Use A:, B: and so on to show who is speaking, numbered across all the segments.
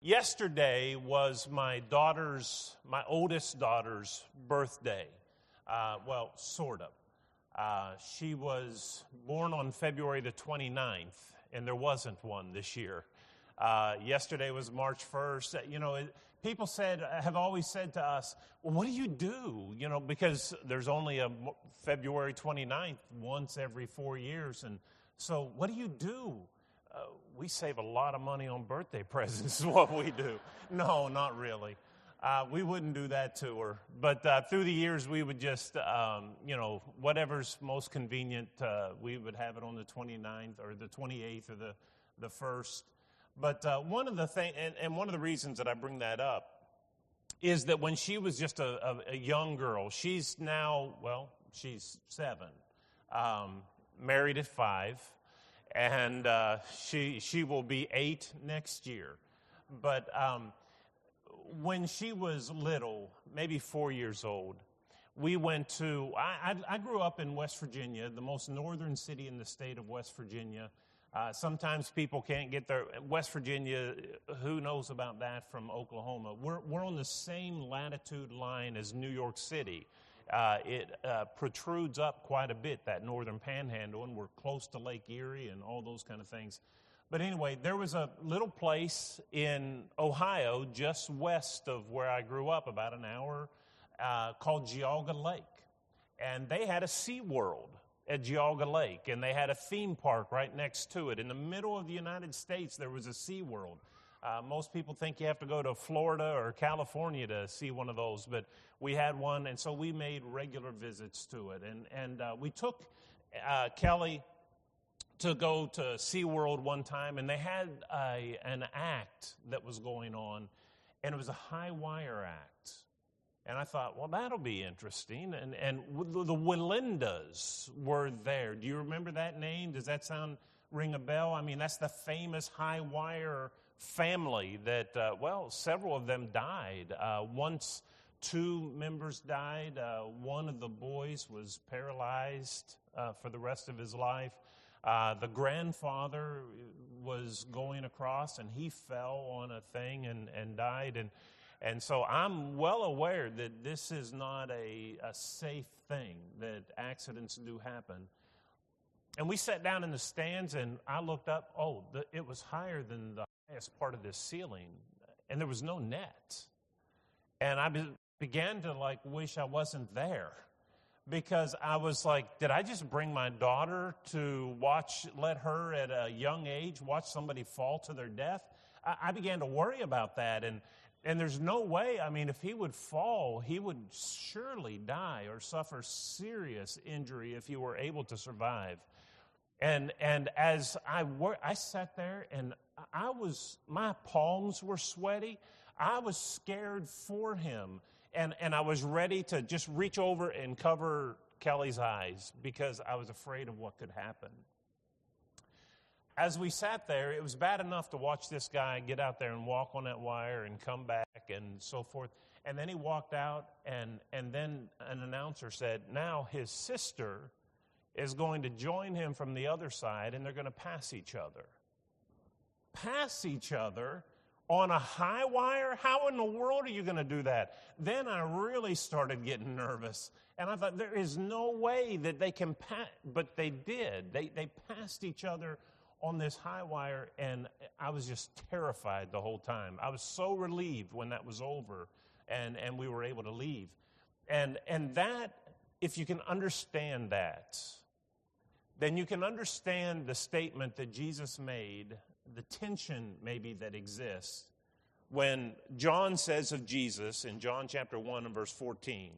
A: Yesterday was my oldest daughter's birthday. Well, sort of. She was born on February the 29th, and there wasn't one this year. Yesterday was March 1st. People have always said to us, well, what do you do? Because there's only a February 29th once every 4 years. And so what do you do? We save a lot of money on birthday presents is what we do. No, not really. We wouldn't do that to her. But through the years, we would just, whatever's most convenient, we would have it on the 29th or the 28th or the 1st. But one of the things, and one of the reasons that I bring that up is that when she was just a young girl, she's now, she's 7, married at 5. And she will be 8 next year. But when she was little, maybe 4 years old, we went to, I grew up in West Virginia, the most northern city in the state of West Virginia. Sometimes people can't get there. West Virginia, who knows about that from Oklahoma? We're on the same latitude line as New York City. It protrudes up quite a bit, that northern panhandle, and we're close to Lake Erie and all those kind of things. But anyway, there was a little place in Ohio just west of where I grew up, about an hour, called Geauga Lake. And they had a SeaWorld at Geauga Lake, and they had a theme park right next to it. In the middle of the United States, there was a SeaWorld. Most people think you have to go to Florida or California to see one of those, but we had one, and so we made regular visits to it. And we took Kelly to go to SeaWorld one time, and they had an act that was going on, and it was a high wire act. And I thought, well, that'll be interesting. And the Willindas were there. Do you remember that name? Does that ring a bell? I mean, that's the famous high wire family that, several of them died. Once 2 members died. One of the boys was paralyzed for the rest of his life. The grandfather was going across, and he fell on a thing and died. And so I'm well aware that this is not a safe thing, that accidents do happen. And we sat down in the stands, and I looked up. It was higher than the highest part of this ceiling, and there was no net. And I began to wish I wasn't there, because I was like, did I just bring my daughter to let her at a young age watch somebody fall to their death? I began to worry about that, and there's no way, if he would fall, he would surely die or suffer serious injury if he were able to survive. And as I sat there, and my palms were sweaty. I was scared for him, and I was ready to just reach over and cover Kelly's eyes because I was afraid of what could happen. As we sat there, it was bad enough to watch this guy get out there and walk on that wire and come back and so forth. And then he walked out, and then an announcer said, now his sister is going to join him from the other side, and they're going to pass each other. Pass each other on a high wire? How in the world are you going to do that? Then I really started getting nervous, and I thought, there is no way that they can pass. But they did. They passed each other on this high wire, and I was just terrified the whole time. I was so relieved when that was over, and we were able to leave. And that, if you can understand that, then you can understand the statement that Jesus made, the tension maybe that exists, when John says of Jesus in John chapter 1 and verse 14,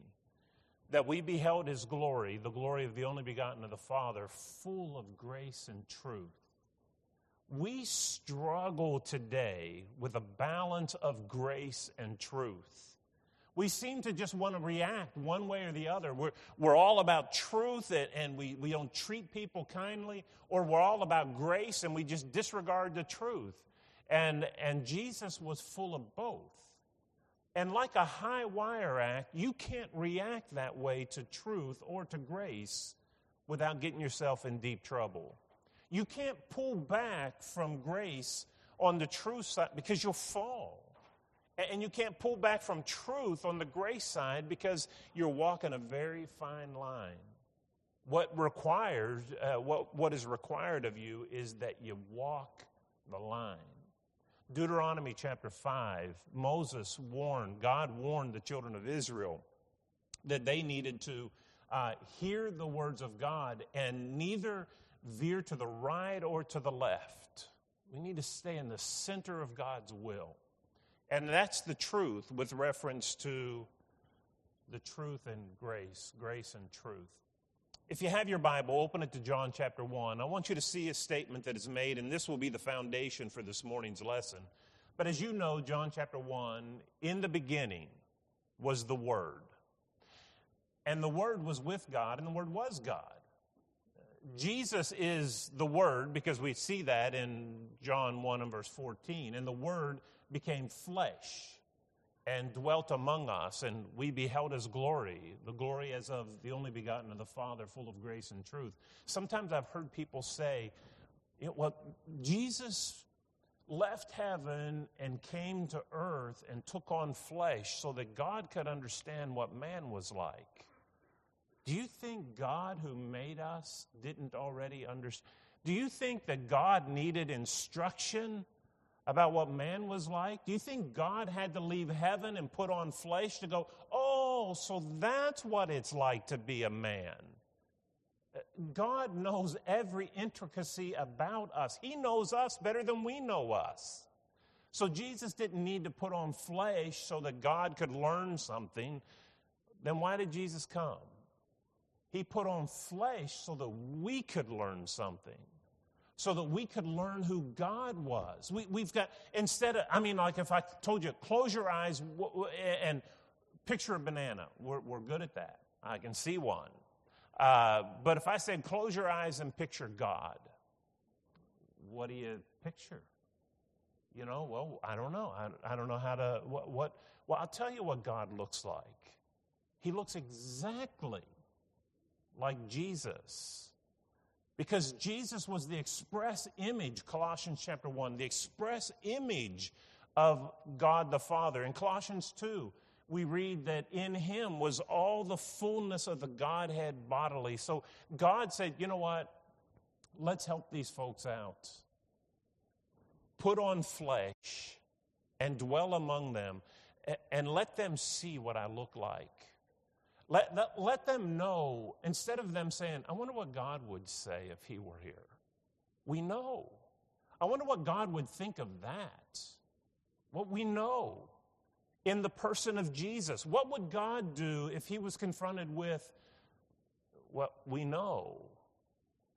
A: that we beheld his glory, the glory of the only begotten of the Father, full of grace and truth. We struggle today with a balance of grace and truth. We seem to just want to react one way or the other. We're all about truth, and we don't treat people kindly, or we're all about grace and we just disregard the truth. And Jesus was full of both. And like a high wire act, you can't react that way to truth or to grace without getting yourself in deep trouble. You can't pull back from grace on the true side because you'll fall. And you can't pull back from truth on the grace side because you're walking a very fine line. What is required of you is that you walk the line. Deuteronomy chapter 5, God warned the children of Israel that they needed to hear the words of God and neither veer to the right or to the left. We need to stay in the center of God's will. And that's the truth with reference to the truth and grace and truth. If you have your Bible, open it to John chapter 1. I want you to see a statement that is made, and this will be the foundation for this morning's lesson. But as you know, John chapter 1, in the beginning was the Word. And the Word was with God, and the Word was God. Jesus is the Word, because we see that in John 1 and verse 14. And the Word became flesh and dwelt among us, and we beheld his glory, the glory as of the only begotten of the Father, full of grace and truth. Sometimes I've heard people say, Jesus left heaven and came to earth and took on flesh so that God could understand what man was like. Do you think God who made us didn't already understand? Do you think that God needed instruction about what man was like? Do you think God had to leave heaven and put on flesh to go, oh, so that's what it's like to be a man? God knows every intricacy about us. He knows us better than we know us. So Jesus didn't need to put on flesh so that God could learn something. Then why did Jesus come? He put on flesh so that we could learn something, so that we could learn who God was. We've got, like if I told you, close your eyes and picture a banana. We're good at that. I can see one. But if I said, close your eyes and picture God, what do you picture? I don't know. I don't know how to, Well, I'll tell you what God looks like. He looks exactly like Jesus. Because Jesus was the express image, Colossians chapter 1, the express image of God the Father. In Colossians 2, we read that in him was all the fullness of the Godhead bodily. So God said, you know what? Let's help these folks out. Put on flesh and dwell among them and let them see what I look like. Let them know, instead of them saying, I wonder what God would say if he were here. We know. I wonder what God would think of that. What we know in the person of Jesus. What would God do if he was confronted with what we know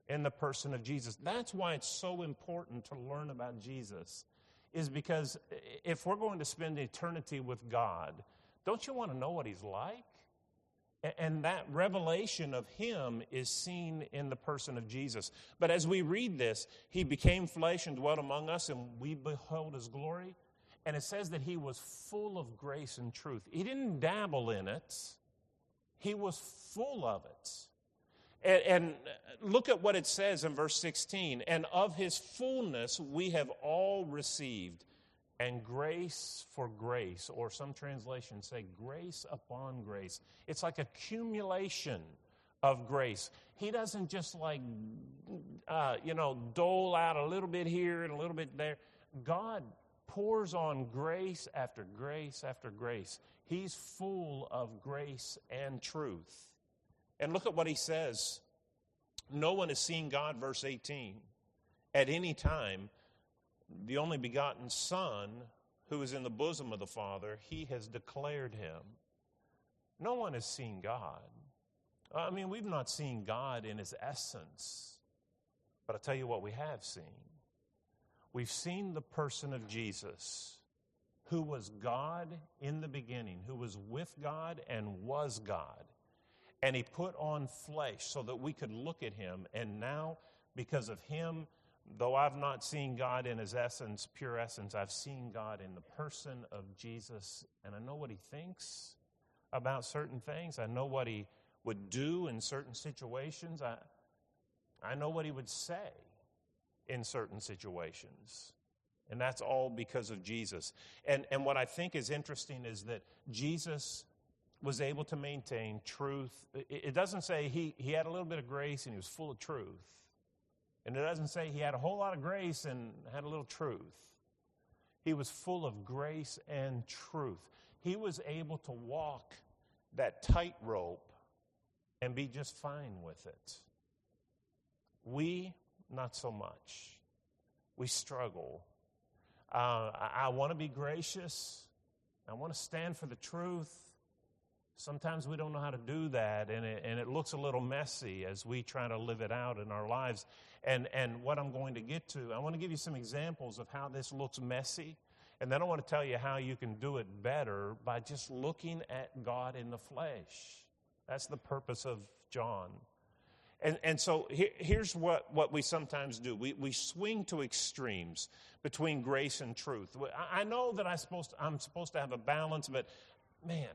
A: in the person of Jesus? That's why it's so important to learn about Jesus, is because if we're going to spend eternity with God, don't you want to know what he's like? And that revelation of him is seen in the person of Jesus. But as we read this, he became flesh and dwelt among us, and we beheld his glory. And it says that he was full of grace and truth. He didn't dabble in it. He was full of it. And look at what it says in verse 16. And of his fullness we have all received, and grace for grace, or some translations say grace upon grace. It's like accumulation of grace. He doesn't just dole out a little bit here and a little bit there. God pours on grace after grace after grace. He's full of grace and truth. And look at what he says. No one has seen God, verse 18, at any time. The only begotten Son, who is in the bosom of the Father, he has declared him. No one has seen God. We've not seen God in his essence. But I'll tell you what we have seen. We've seen the person of Jesus, who was God in the beginning, who was with God and was God. And he put on flesh so that we could look at him. And now, because of him, though I've not seen God in his essence, pure essence, I've seen God in the person of Jesus, and I know what he thinks about certain things. I know what he would do in certain situations. I know what he would say in certain situations. And that's all because of Jesus. And what I think is interesting is that Jesus was able to maintain truth. It doesn't say he had a little bit of grace and he was full of truth. And it doesn't say he had a whole lot of grace and had a little truth. He was full of grace and truth. He was able to walk that tightrope and be just fine with it. We, not so much. We struggle. I want to be gracious. I want to stand for the truth. Sometimes we don't know how to do that, and it looks a little messy as we try to live it out in our lives. And what I'm going to get to, I want to give you some examples of how this looks messy, and then I want to tell you how you can do it better by just looking at God in the flesh. That's the purpose of John. And so here's what we sometimes do. We swing to extremes between grace and truth. I know that I'm supposed to have a balance, but man,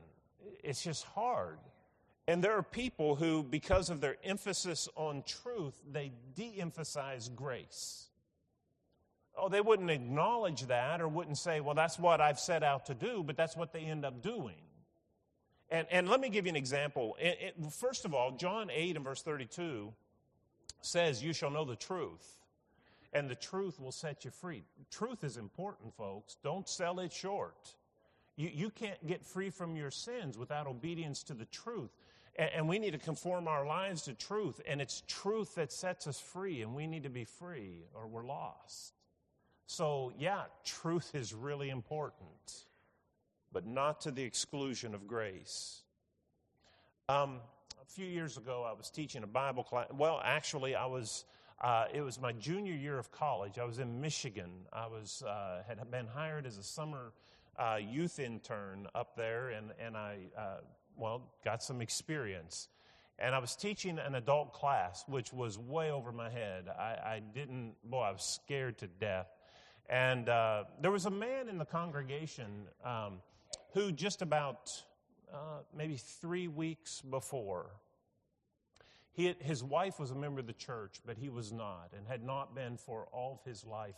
A: it's just hard. And there are people who, because of their emphasis on truth, they de-emphasize grace. Oh, they wouldn't acknowledge that or wouldn't say, well, that's what I've set out to do, but that's what they end up doing. And let me give you an example. First of all, John 8 and verse 32 says, you shall know the truth, and the truth will set you free. Truth is important, folks. Don't sell it short. You can't get free from your sins without obedience to the truth. And we need to conform our lives to truth, and it's truth that sets us free, and we need to be free or we're lost. So, yeah, truth is really important, but not to the exclusion of grace. A few years ago, I was teaching a Bible class. Well, actually, it was my junior year of college. I was in Michigan. I had been hired as a summer youth intern up there, and I got some experience. And I was teaching an adult class, which was way over my head. I was scared to death. And there was a man in the congregation who just about maybe 3 weeks before, his wife was a member of the church, but he was not and had not been for all of his life.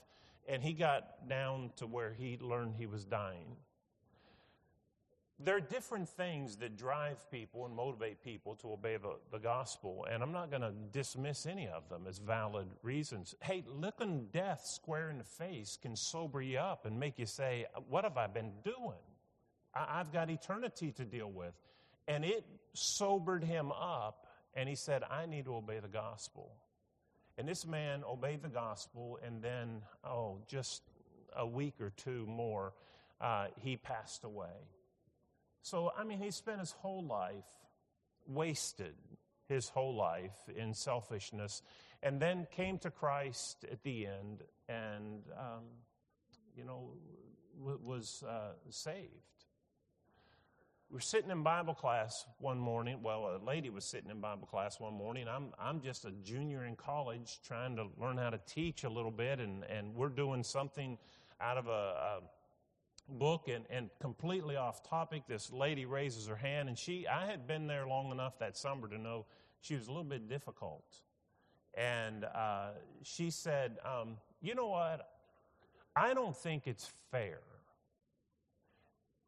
A: And he got down to where he learned he was dying. There are different things that drive people and motivate people to obey the gospel, and I'm not going to dismiss any of them as valid reasons. Hey, looking death square in the face can sober you up and make you say, what have I been doing? I've got eternity to deal with. And it sobered him up, and he said, I need to obey the gospel. And this man obeyed the gospel, and then, just a week or two more, he passed away. So, he spent his whole life, wasted his whole life in selfishness, and then came to Christ at the end and, was saved. We were sitting in Bible class one morning. Well, a lady was sitting in Bible class one morning. I'm just a junior in college trying to learn how to teach a little bit, and we're doing something out of a book and completely off topic. This lady raises her hand, and I had been there long enough that summer to know she was a little bit difficult. And she said, you know what? I don't think it's fair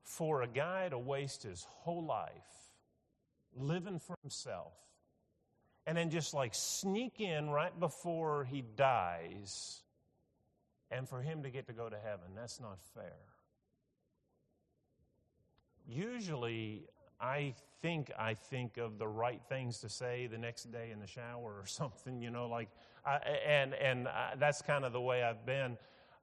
A: for a guy to waste his whole life living for himself and then just sneak in right before he dies and for him to get to go to heaven. That's not fair. Usually, I think of the right things to say the next day in the shower or something, that's kind of the way I've been.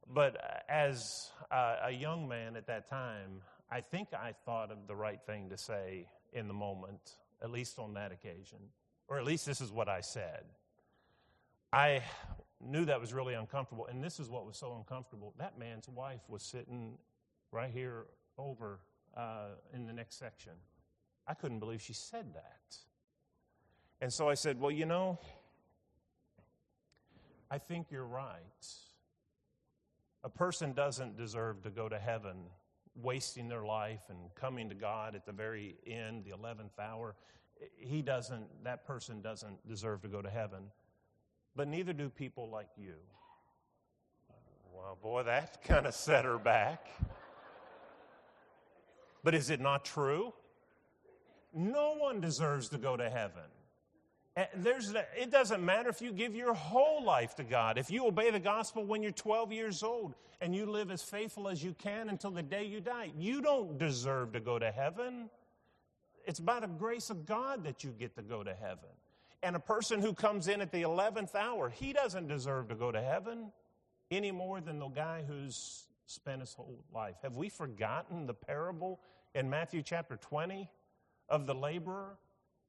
A: But as a young man at that time, I think I thought of the right thing to say in the moment, at least on that occasion, or at least this is what I said. I knew that was really uncomfortable, and this is what was so uncomfortable. That man's wife was sitting right here over in the next section. I couldn't believe she said that. And so I said, well, I think you're right. A person doesn't deserve to go to heaven wasting their life and coming to God at the very end, the 11th hour. That person doesn't deserve to go to heaven. But neither do people like you. Well, boy, that kind of set her back. But is it not true? No one deserves to go to heaven. It doesn't matter if you give your whole life to God. If you obey the gospel when you're 12 years old and you live as faithful as you can until the day you die, you don't deserve to go to heaven. It's by the grace of God that you get to go to heaven. And a person who comes in at the 11th hour, he doesn't deserve to go to heaven any more than the guy who's spent his whole life. Have we forgotten the parable in Matthew chapter 20 of the laborer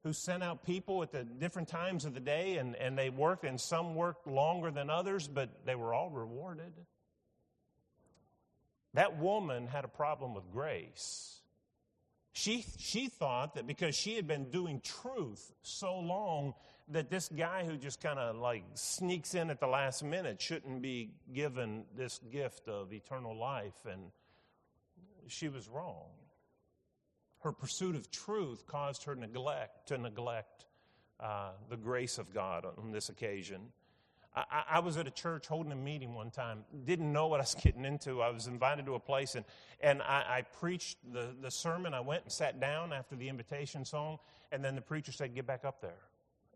A: who sent out people at the different times of the day, and they worked, and some worked longer than others, but they were all rewarded? That woman had a problem with grace. She thought that because she had been doing truth so long that this guy who just kind of like sneaks in at the last minute shouldn't be given this gift of eternal life, and she was wrong. Her pursuit of truth caused her to neglect the grace of God on this occasion. I was at a church holding a meeting one time, didn't know what I was getting into. I was invited to a place, and I preached the sermon. I went and sat down after the invitation song, and then the preacher said, "Get back up there."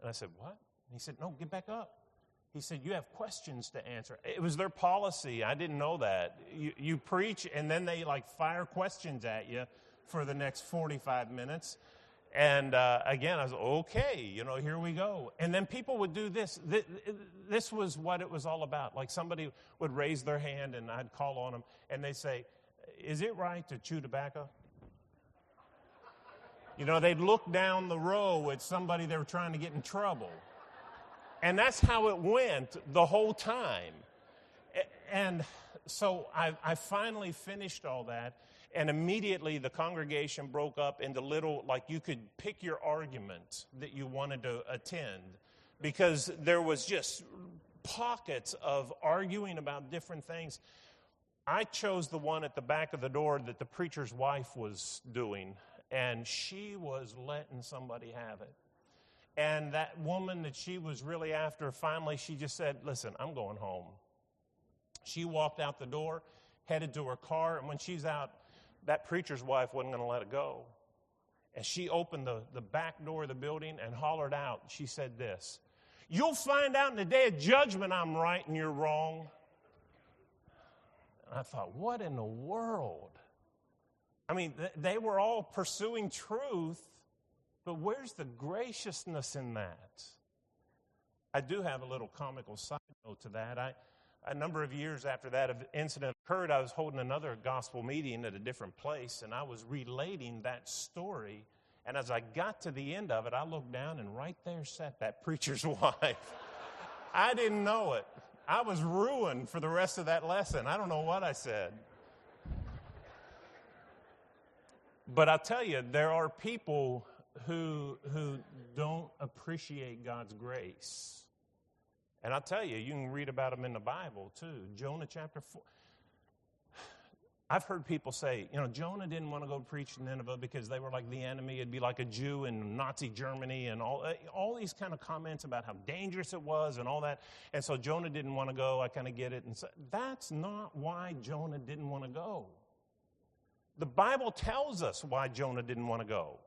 A: And I said, "What?" And he said, "No, get back up." He said, "You have questions to answer." It was their policy. I didn't know that. You preach, and then they like fire questions at you for the next 45 minutes. And again, I was, okay, here we go. And then people would do this. This was what it was all about. Like somebody would raise their hand, and I'd call on them, and they'd say, "Is it right to chew tobacco?" They'd look down the row at somebody they were trying to get in trouble. And that's how it went the whole time. And so I finally finished all that. And immediately the congregation broke up into little, like you could pick your argument that you wanted to attend, because there was just pockets of arguing about different things. I chose the one at the back of the door that the preacher's wife was doing, and she was letting somebody have it. And that woman that she was really after, finally she just said, "Listen, I'm going home." She walked out the door, headed to her car, and when she's out, that preacher's wife wasn't going to let it go. And she opened the back door of the building and hollered out. She said this, "You'll find out in the day of judgment I'm right and you're wrong." And I thought, what in the world? I mean, they were all pursuing truth, but where's the graciousness in that? I do have a little comical side note to that. A number of years after that incident occurred, I was holding another gospel meeting at a different place, and I was relating that story. And as I got to the end of it, I looked down, and right there sat that preacher's wife. I didn't know it. I was ruined for the rest of that lesson. I don't know what I said. But I'll tell you, there are people who don't appreciate God's grace. And I'll tell you, you can read about them in the Bible, too. Jonah chapter 4. I've heard people say, Jonah didn't want to go preach to Nineveh because they were like the enemy. It'd be like a Jew in Nazi Germany, and all these kind of comments about how dangerous it was and all that. And so Jonah didn't want to go. I kind of get it. And so that's not why Jonah didn't want to go. The Bible tells us why Jonah didn't want to go.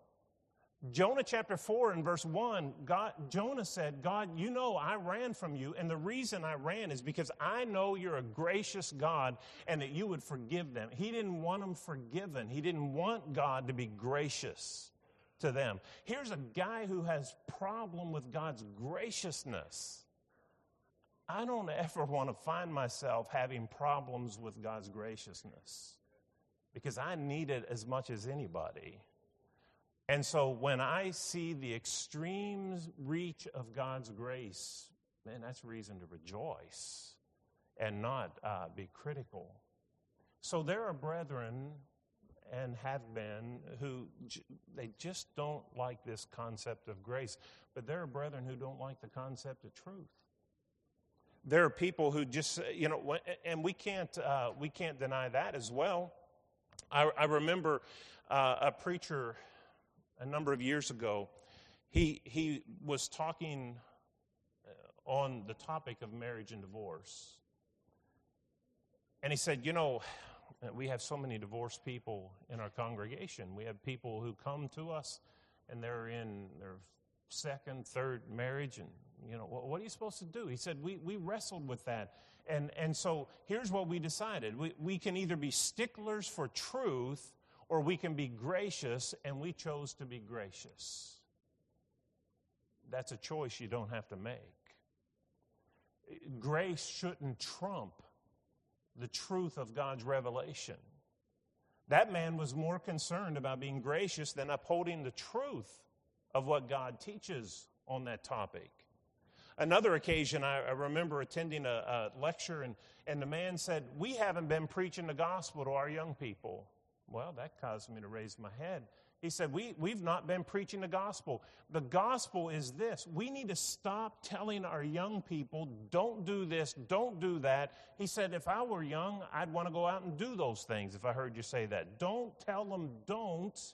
A: Jonah chapter 4 and verse 1, Jonah said, "God, I ran from you, and the reason I ran is because I know you're a gracious God and that you would forgive them." He didn't want them forgiven. He didn't want God to be gracious to them. Here's a guy who has problem with God's graciousness. I don't ever want to find myself having problems with God's graciousness, because I need it as much as anybody. And so when I see the extreme reach of God's grace, man, that's reason to rejoice and not be critical. So there are brethren, and have been, who they just don't like this concept of grace. But there are brethren who don't like the concept of truth. There are people who just, and we can't deny that as well. I remember a preacher a number of years ago. He was talking on the topic of marriage and divorce. And he said, we have so many divorced people in our congregation. We have people who come to us and they're in their second, third marriage, and what are you supposed to do? He said, we wrestled with that. And so here's what we decided. We can either be sticklers for truth or we can be gracious, and we chose to be gracious. That's a choice you don't have to make. Grace shouldn't trump the truth of God's revelation. That man was more concerned about being gracious than upholding the truth of what God teaches on that topic. Another occasion, I remember attending a lecture, and the man said, we haven't been preaching the gospel to our young people. Well, that caused me to raise my head. He said, we've not been preaching the gospel. The gospel is this. We need to stop telling our young people, don't do this, don't do that. He said, if I were young, I'd want to go out and do those things if I heard you say that. Don't tell them don't.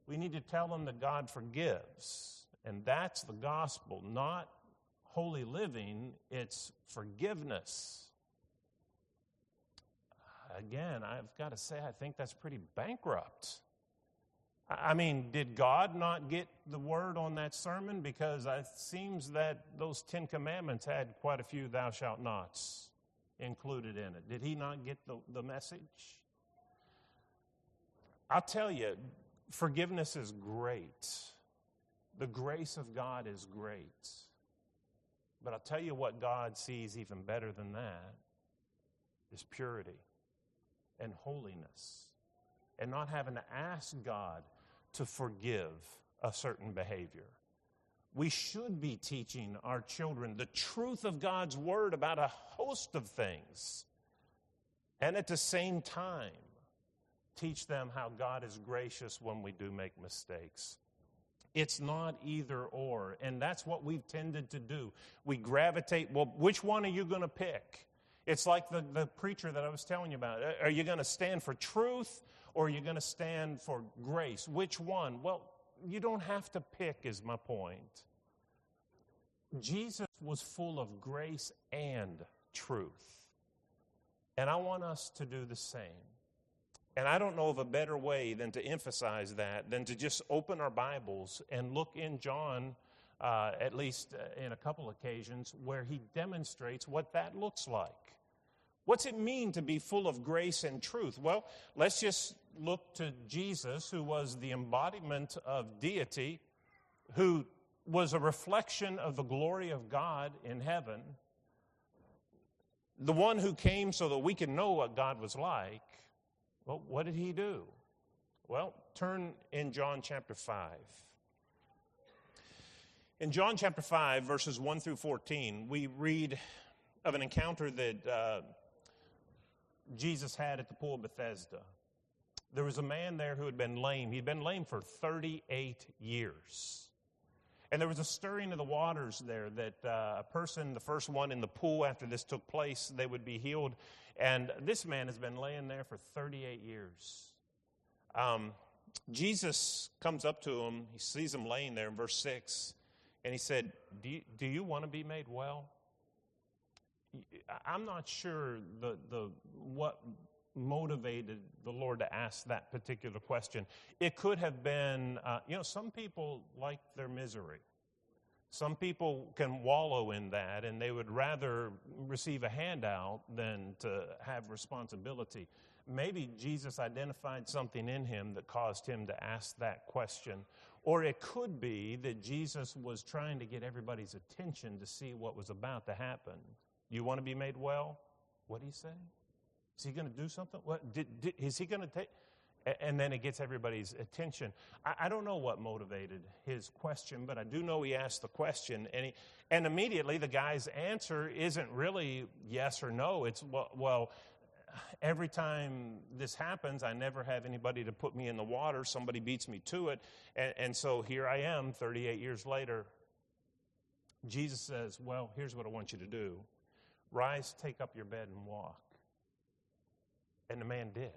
A: We need to tell them that God forgives. And that's the gospel, not holy living, it's forgiveness. Again, I've got to say, I think that's pretty bankrupt. I mean, did God not get the word on that sermon? Because it seems that those 10 commandments had quite a few thou shalt nots included in it. Did he not get the message? I'll tell you, forgiveness is great. The grace of God is great. But I'll tell you what God sees even better than that is purity and holiness, and not having to ask God to forgive a certain behavior. We should be teaching our children the truth of God's word about a host of things, and at the same time, teach them how God is gracious when we do make mistakes. It's not either or, and that's what we've tended to do. We gravitate, well, which one are you going to pick? It's like the preacher that I was telling you about. Are you going to stand for truth or are you going to stand for grace? Which one? Well, you don't have to pick, is my point. Jesus was full of grace and truth. And I want us to do the same. And I don't know of a better way than to emphasize that, than to just open our Bibles and look in John, at least in a couple occasions, where he demonstrates what that looks like. What's it mean to be full of grace and truth? Well, let's just look to Jesus, who was the embodiment of deity, who was a reflection of the glory of God in heaven, the one who came so that we could know what God was like. Well, what did he do? Well, turn in John chapter 5. In John chapter 5, verses 1 through 14, we read of an encounter that Jesus had at the pool of Bethesda. There was a man there who had been lame. He'd been lame for 38 years. And there was a stirring of the waters there that a person, the first one in the pool after this took place, they would be healed. And this man has been laying there for 38 years. Jesus comes up to him. He sees him laying there in verse 6. And he said, do you want to be made well? I'm not sure what motivated the Lord to ask that particular question. It could have been, some people like their misery. Some people can wallow in that, and they would rather receive a handout than to have responsibility. Maybe Jesus identified something in him that caused him to ask that question. Or it could be that Jesus was trying to get everybody's attention to see what was about to happen. You want to be made well? What did he say? Is he going to do something? What is he going to take? And then it gets everybody's attention. I don't know what motivated his question, but I do know he asked the question. And immediately the guy's answer isn't really yes or no. It's, well, every time this happens, I never have anybody to put me in the water. Somebody beats me to it. And so here I am 38 years later. Jesus says, well, here's what I want you to do. Rise, take up your bed, and walk. And the man did.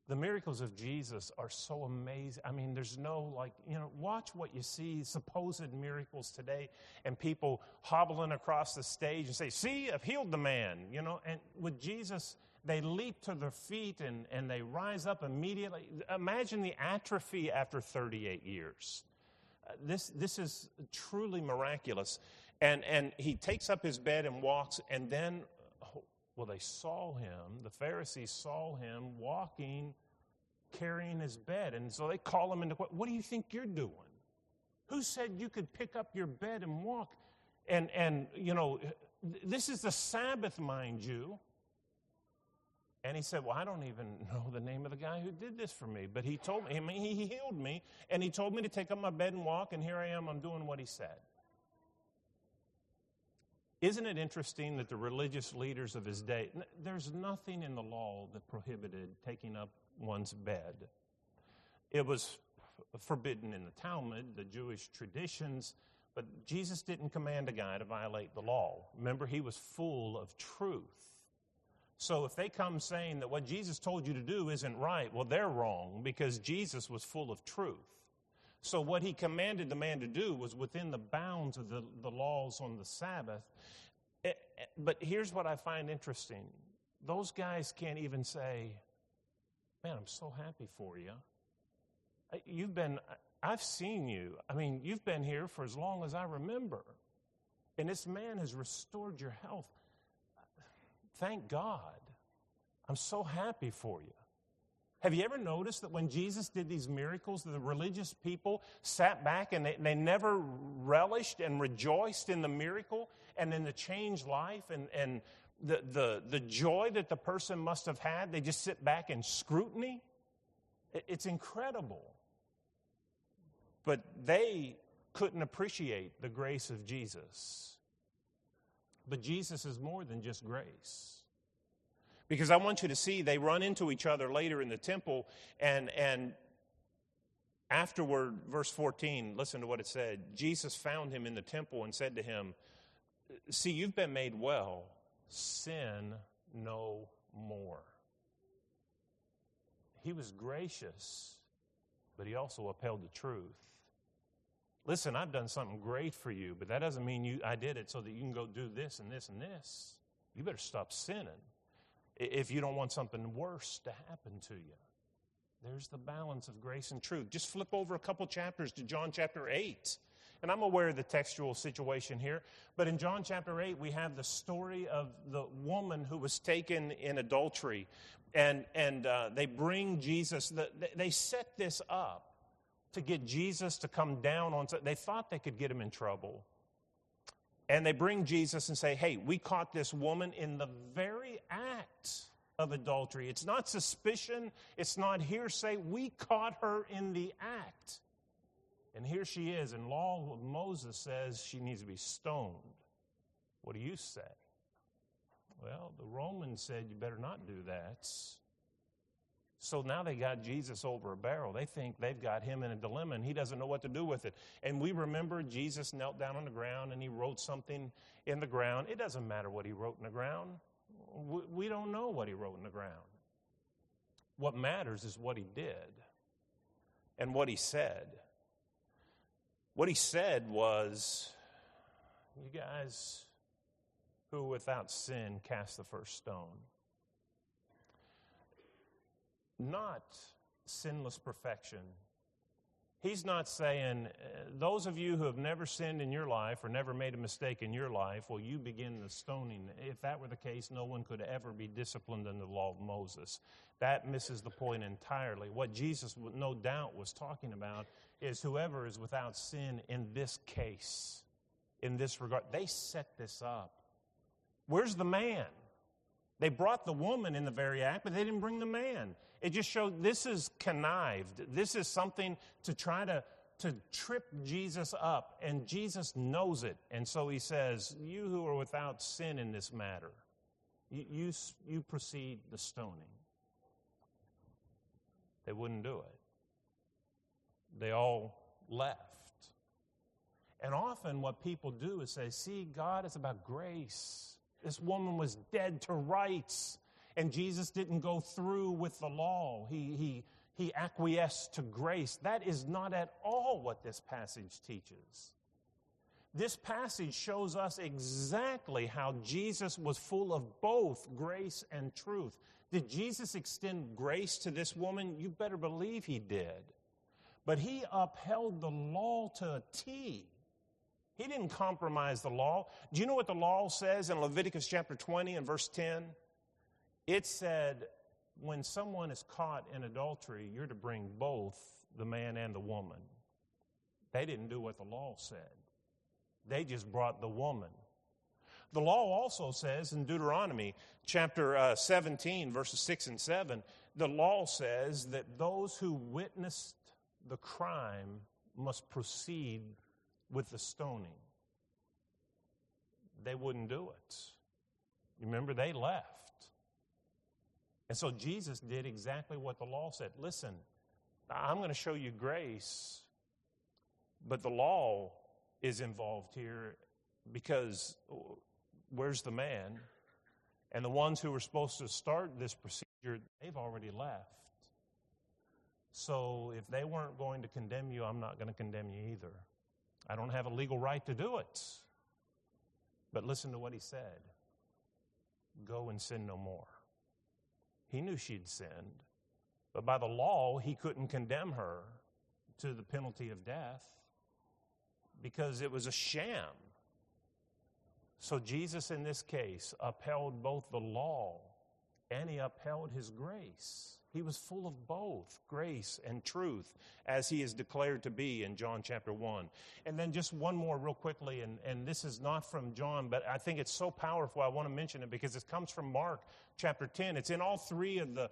A: The miracles of Jesus are so amazing. I mean, there's no watch what you see, supposed miracles today, and people hobbling across the stage and say, see, I've healed the man, And with Jesus, they leap to their feet and they rise up immediately. Imagine the atrophy after 38 years. This is truly miraculous. And he takes up his bed and walks, and then, they saw him, the Pharisees saw him walking, carrying his bed. And so they call him into, what do you think you're doing? Who said you could pick up your bed and walk? And this is the Sabbath, mind you. And he said, I don't even know the name of the guy who did this for me. But he told me, he healed me, and he told me to take up my bed and walk, and here I am, I'm doing what he said. Isn't it interesting that the religious leaders of his day, there's nothing in the law that prohibited taking up one's bed. It was forbidden in the Talmud, the Jewish traditions, but Jesus didn't command a guy to violate the law. Remember, he was full of truth. So if they come saying that what Jesus told you to do isn't right, they're wrong, because Jesus was full of truth. So what he commanded the man to do was within the bounds of the laws on the Sabbath. But here's what I find interesting. Those guys can't even say, man, I'm so happy for you. I've seen you. I mean, you've been here for as long as I remember. And this man has restored your health. Thank God. I'm so happy for you. Have you ever noticed that when Jesus did these miracles, the religious people sat back and they never relished and rejoiced in the miracle and in the changed life and the joy that the person must have had? They just sit back in scrutiny. It's incredible. But they couldn't appreciate the grace of Jesus. But Jesus is more than just grace. Because I want you to see, they run into each other later in the temple, and afterward, verse 14, listen to what it said. Jesus found him in the temple and said to him, see, you've been made well. Sin no more. He was gracious, but he also upheld the truth. Listen, I've done something great for you, but that doesn't mean I did it so that you can go do this and this and this. You better stop sinning if you don't want something worse to happen to you. There's the balance of grace and truth. Just flip over a couple chapters to John chapter 8. And I'm aware of the textual situation here, but in John chapter 8, we have the story of the woman who was taken in adultery. And they bring Jesus, they set this up to get Jesus to come down on, they thought they could get him in trouble. And they bring Jesus and say, hey, we caught this woman in the very act of adultery. It's not suspicion. It's not hearsay. We caught her in the act. And here she is. And law of Moses says she needs to be stoned. What do you say? Well, the Romans said you better not do that. So now they got Jesus over a barrel. They think they've got him in a dilemma, and he doesn't know what to do with it. And we remember Jesus knelt down on the ground, and he wrote something in the ground. It doesn't matter what he wrote in the ground. We don't know what he wrote in the ground. What matters is what he did and what he said. What he said was, you guys who without sin cast the first stone. Not sinless perfection. He's not saying, those of you who have never sinned in your life or never made a mistake in your life, well, you begin the stoning. If that were the case, no one could ever be disciplined under the law of Moses. That misses the point entirely. What Jesus, no doubt, was talking about is whoever is without sin in this case, in this regard. They set this up. Where's the man? They brought the woman in the very act, but they didn't bring the man. It just showed this is connived. This is something to try to trip Jesus up, and Jesus knows it. And so he says, you who are without sin in this matter, you proceed the stoning. They wouldn't do it. They all left. And often what people do is say, see, God is about grace. This woman was dead to rights. And Jesus didn't go through with the law. He acquiesced to grace. That is not at all what this passage teaches. This passage shows us exactly how Jesus was full of both grace and truth. Did Jesus extend grace to this woman? You better believe he did. But he upheld the law to a T. He didn't compromise the law. Do you know what the law says in Leviticus chapter 20 and verse 10? It said, when someone is caught in adultery, you're to bring both the man and the woman. They didn't do what the law said. They just brought the woman. The law also says in Deuteronomy chapter 17, verses 6 and 7, the law says that those who witnessed the crime must proceed with the stoning. They wouldn't do it. Remember, they left. And so Jesus did exactly what the law said. Listen, I'm going to show you grace, but the law is involved here because where's the man? And the ones who were supposed to start this procedure, they've already left. So if they weren't going to condemn you, I'm not going to condemn you either. I don't have a legal right to do it. But listen to what he said. Go and sin no more. He knew she'd sinned, but by the law, he couldn't condemn her to the penalty of death because it was a sham. So Jesus, in this case, upheld both the law and he upheld his grace. He was full of both grace and truth, as he is declared to be in John chapter 1. And then just one more real quickly, and this is not from John, but I think it's so powerful I want to mention it because it comes from Mark chapter 10. It's in all three of the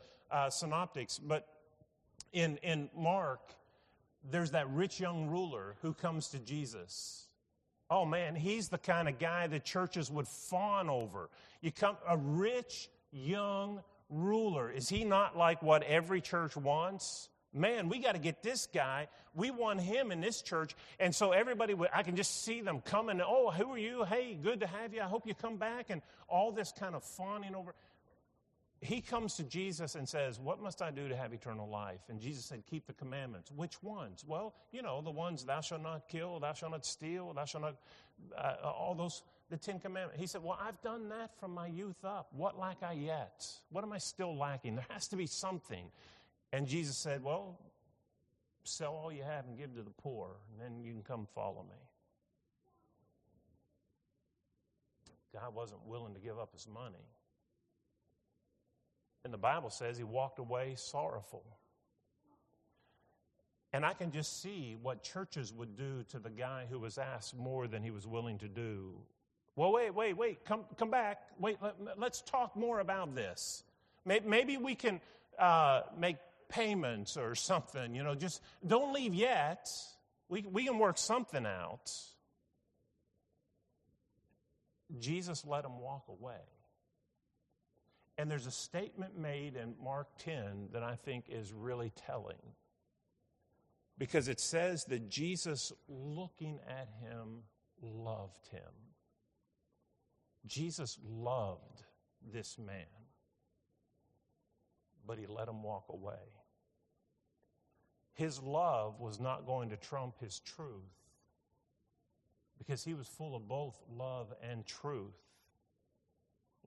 A: synoptics, but in Mark, there's that rich young ruler who comes to Jesus. Oh man, he's the kind of guy that churches would fawn over. A rich young ruler. Is he not like what every church wants? Man, we got to get this guy. We want him in this church. And so everybody, I can just see them coming. Oh, who are you? Hey, good to have you. I hope you come back. And all this kind of fawning over. He comes to Jesus and says, what must I do to have eternal life? And Jesus said, keep the commandments. Which ones? Well, the ones, thou shalt not kill, thou shalt not steal, thou shalt not, all those, the 10 commandments. He said, well, I've done that from my youth up. What lack I yet? What am I still lacking? There has to be something. And Jesus said, well, sell all you have and give to the poor, and then you can come follow me. God wasn't willing to give up his money. And the Bible says he walked away sorrowful. And I can just see what churches would do to the guy who was asked more than he was willing to do. Well, wait, come back. Wait, let's talk more about this. Maybe we can make payments or something, just don't leave yet. We can work something out. Jesus let him walk away. And there's a statement made in Mark 10 that I think is really telling. Because it says that Jesus, looking at him, loved him. Jesus loved this man. But he let him walk away. His love was not going to trump his truth. Because he was full of both love and truth.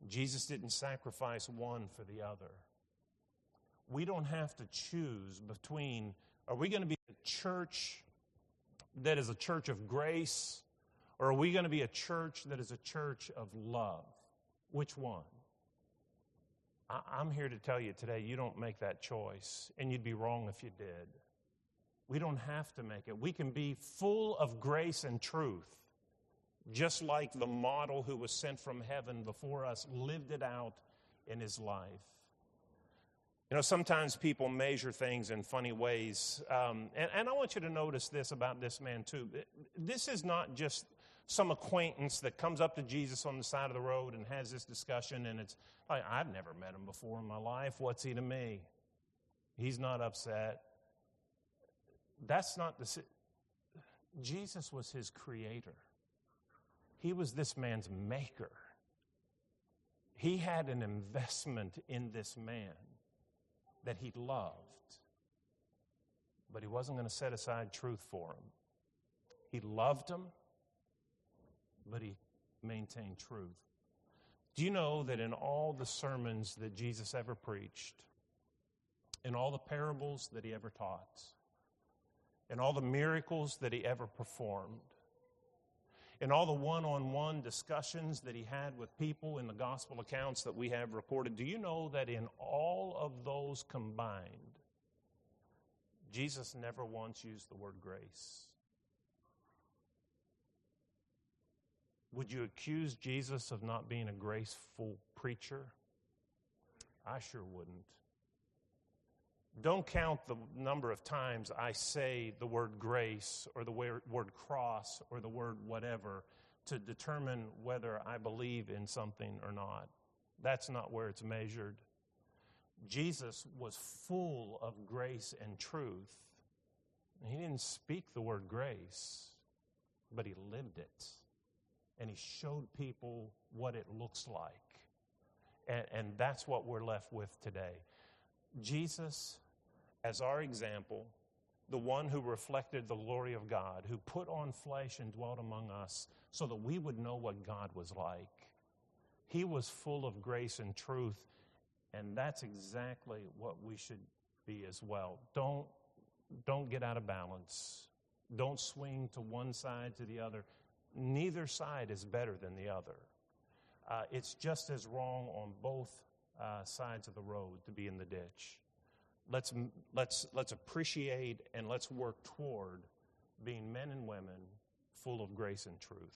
A: Jesus didn't sacrifice one for the other. We don't have to choose between, are we going to be a church that is a church of grace, or are we going to be a church that is a church of love? Which one? I'm here to tell you today, you don't make that choice, and you'd be wrong if you did. We don't have to make it. We can be full of grace and truth, just like the model who was sent from heaven before us lived it out in his life. Sometimes people measure things in funny ways. And I want you to notice this about this man too. This is not just some acquaintance that comes up to Jesus on the side of the road and has this discussion, and it's like, I've never met him before in my life. What's he to me? He's not upset. That's not the... Jesus was his creator. He was this man's maker. He had an investment in this man that he loved, but he wasn't going to set aside truth for him. He loved him, but he maintained truth. Do you know that in all the sermons that Jesus ever preached, in all the parables that he ever taught, in all the miracles that he ever performed, in all the one-on-one discussions that he had with people in the gospel accounts that we have recorded, do you know that in all of those combined, Jesus never once used the word grace? Would you accuse Jesus of not being a graceful preacher? I sure wouldn't. Don't count the number of times I say the word grace or the word cross or the word whatever to determine whether I believe in something or not. That's not where it's measured. Jesus was full of grace and truth. He didn't speak the word grace, but he lived it. And he showed people what it looks like. And that's what we're left with today. Jesus, as our example, the one who reflected the glory of God, who put on flesh and dwelt among us so that we would know what God was like. He was full of grace and truth, and that's exactly what we should be as well. Don't get out of balance. Don't swing to one side to the other. Neither side is better than the other. It's just as wrong on both sides of the road to be in the ditch. Let's appreciate and let's work toward being men and women full of grace and truth.